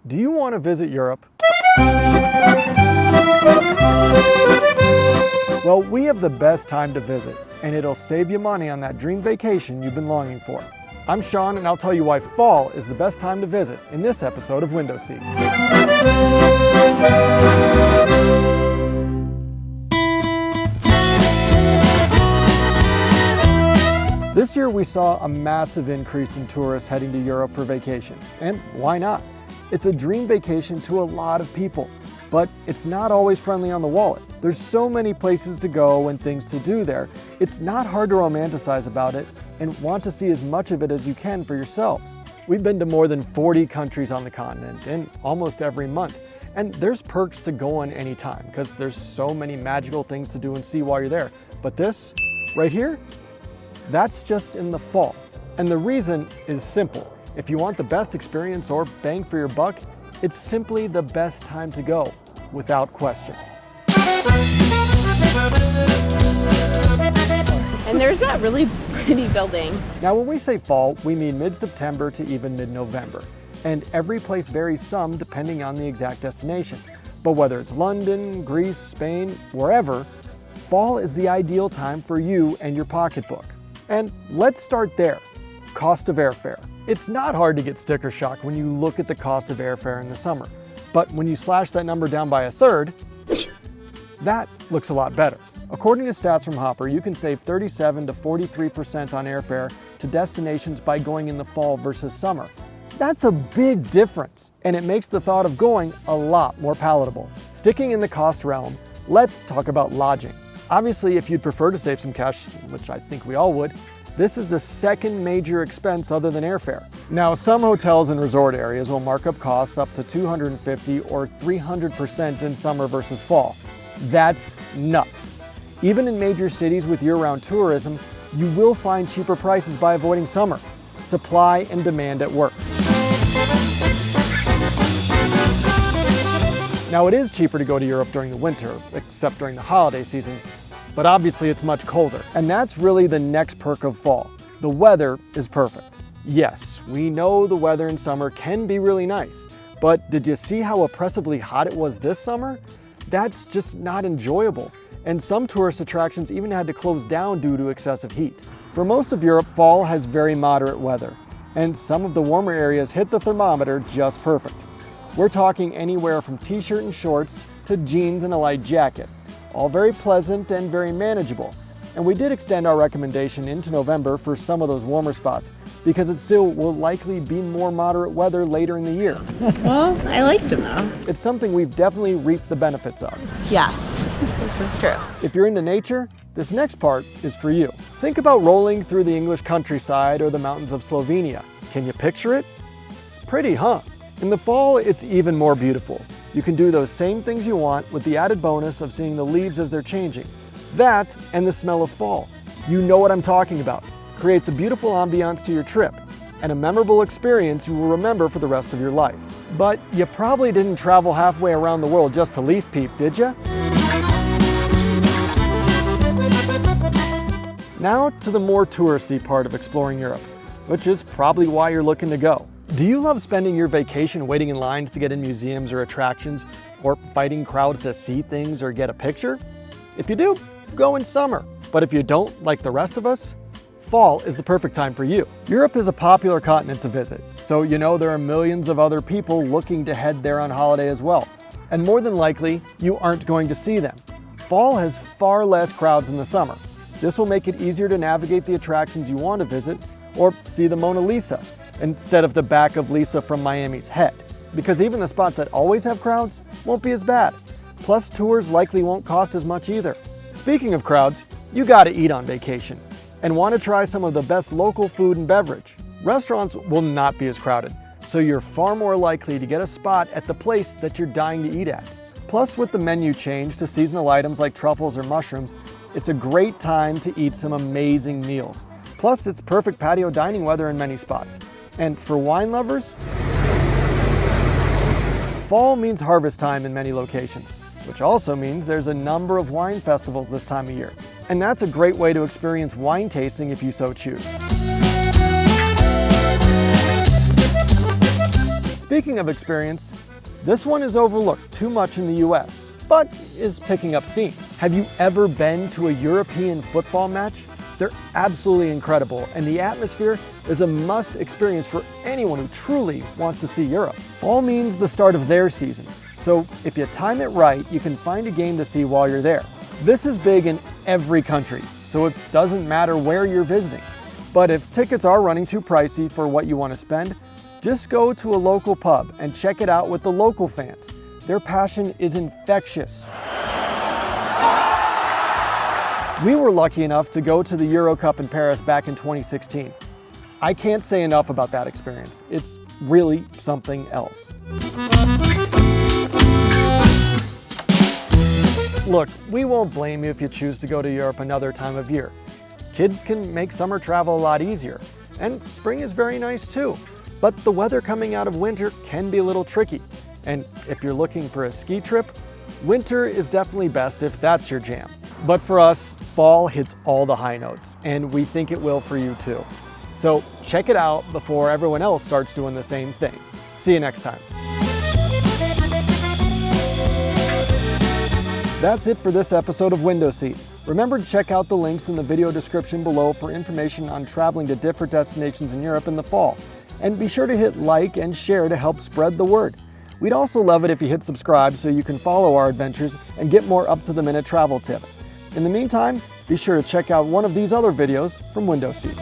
Do you want to visit Europe? Well, we have the best time to visit, and it'll save you money on that dream vacation you've been longing for. I'm Sean, and I'll tell you why fall is the best time to visit in this episode of Window Seat. This year we saw a massive increase in tourists heading to Europe for vacation, and why not? It's a dream vacation to a lot of people, but it's not always friendly on the wallet. There's so many places to go and things to do there. It's not hard to romanticize about it and want to see as much of it as you can for yourselves. We've been to more than 40 countries on the continent and almost every month. And there's perks to going anytime because there's so many magical things to do and see while you're there. But this, right here, that's just in the fall. And the reason is simple. If you want the best experience or bang for your buck, it's simply the best time to go, without question. And there's that really pretty building. Now when we say fall, we mean mid-September to even mid-November. And every place varies some depending on the exact destination. But whether it's London, Greece, Spain, wherever, fall is the ideal time for you and your pocketbook. And let's start there, cost of airfare. It's not hard to get sticker shock when you look at the cost of airfare in the summer. But when you slash that number down by a third, that looks a lot better. According to stats from Hopper, you can save 37 to 43% on airfare to destinations by going in the fall versus summer. That's a big difference, and it makes the thought of going a lot more palatable. Sticking in the cost realm, let's talk about lodging. Obviously, if you'd prefer to save some cash, which I think we all would, this is the second major expense other than airfare. Now, some hotels and resort areas will mark up costs up to 250 or 300% in summer versus fall. That's nuts. Even in major cities with year-round tourism, you will find cheaper prices by avoiding summer. Supply and demand at work. Now, it is cheaper to go to Europe during the winter, except during the holiday season, but obviously it's much colder. And that's really the next perk of fall. The weather is perfect. Yes, we know the weather in summer can be really nice, but did you see how oppressively hot it was this summer? That's just not enjoyable. And some tourist attractions even had to close down due to excessive heat. For most of Europe, fall has very moderate weather, and some of the warmer areas hit the thermometer just perfect. We're talking anywhere from t-shirt and shorts to jeans and a light jacket. All very pleasant and very manageable. And we did extend our recommendation into November for some of those warmer spots because it still will likely be more moderate weather later in the year. Well, I liked them though. It's something we've definitely reaped the benefits of. Yes, this is true. If you're into nature, this next part is for you. Think about rolling through the English countryside or the mountains of Slovenia. Can you picture it? It's pretty, huh? In the fall, it's even more beautiful. You can do those same things you want with the added bonus of seeing the leaves as they're changing. That and the smell of fall. You know what I'm talking about. Creates a beautiful ambiance to your trip and a memorable experience you will remember for the rest of your life. But you probably didn't travel halfway around the world just to leaf peep, did you? Now to the more touristy part of exploring Europe, which is probably why you're looking to go. Do you love spending your vacation waiting in lines to get in museums or attractions, or fighting crowds to see things or get a picture? If you do, go in summer. But if you don't, like the rest of us, fall is the perfect time for you. Europe is a popular continent to visit, so you know there are millions of other people looking to head there on holiday as well. And more than likely, you aren't going to see them. Fall has far less crowds than the summer. This will make it easier to navigate the attractions you want to visit or see the Mona Lisa instead of the back of Lisa from Miami's head. Because even the spots that always have crowds won't be as bad. Plus, tours likely won't cost as much either. Speaking of crowds, you gotta eat on vacation and want to try some of the best local food and beverage. Restaurants will not be as crowded, so you're far more likely to get a spot at the place that you're dying to eat at. Plus, with the menu change to seasonal items like truffles or mushrooms, it's a great time to eat some amazing meals. Plus, it's perfect patio dining weather in many spots. And for wine lovers, fall means harvest time in many locations, which also means there's a number of wine festivals this time of year. And that's a great way to experience wine tasting if you so choose. Speaking of experience, this one is overlooked too much in the US, but is picking up steam. Have you ever been to a European football match? They're absolutely incredible, and the atmosphere is a must experience for anyone who truly wants to see Europe. Fall means the start of their season, so if you time it right, you can find a game to see while you're there. This is big in every country, so it doesn't matter where you're visiting. But if tickets are running too pricey for what you want to spend, just go to a local pub and check it out with the local fans. Their passion is infectious. We were lucky enough to go to the Euro Cup in Paris back in 2016. I can't say enough about that experience. It's really something else. Look, we won't blame you if you choose to go to Europe another time of year. Kids can make summer travel a lot easier, and spring is very nice too. But the weather coming out of winter can be a little tricky. And if you're looking for a ski trip, winter is definitely best if that's your jam. But for us, fall hits all the high notes, and we think it will for you too. So check it out before everyone else starts doing the same thing. See you next time. That's it for this episode of Window Seat. Remember to check out the links in the video description below for information on traveling to different destinations in Europe in the fall. And be sure to hit like and share to help spread the word. We'd also love it if you hit subscribe so you can follow our adventures and get more up-to-the-minute travel tips. In the meantime, be sure to check out one of these other videos from Window Seat.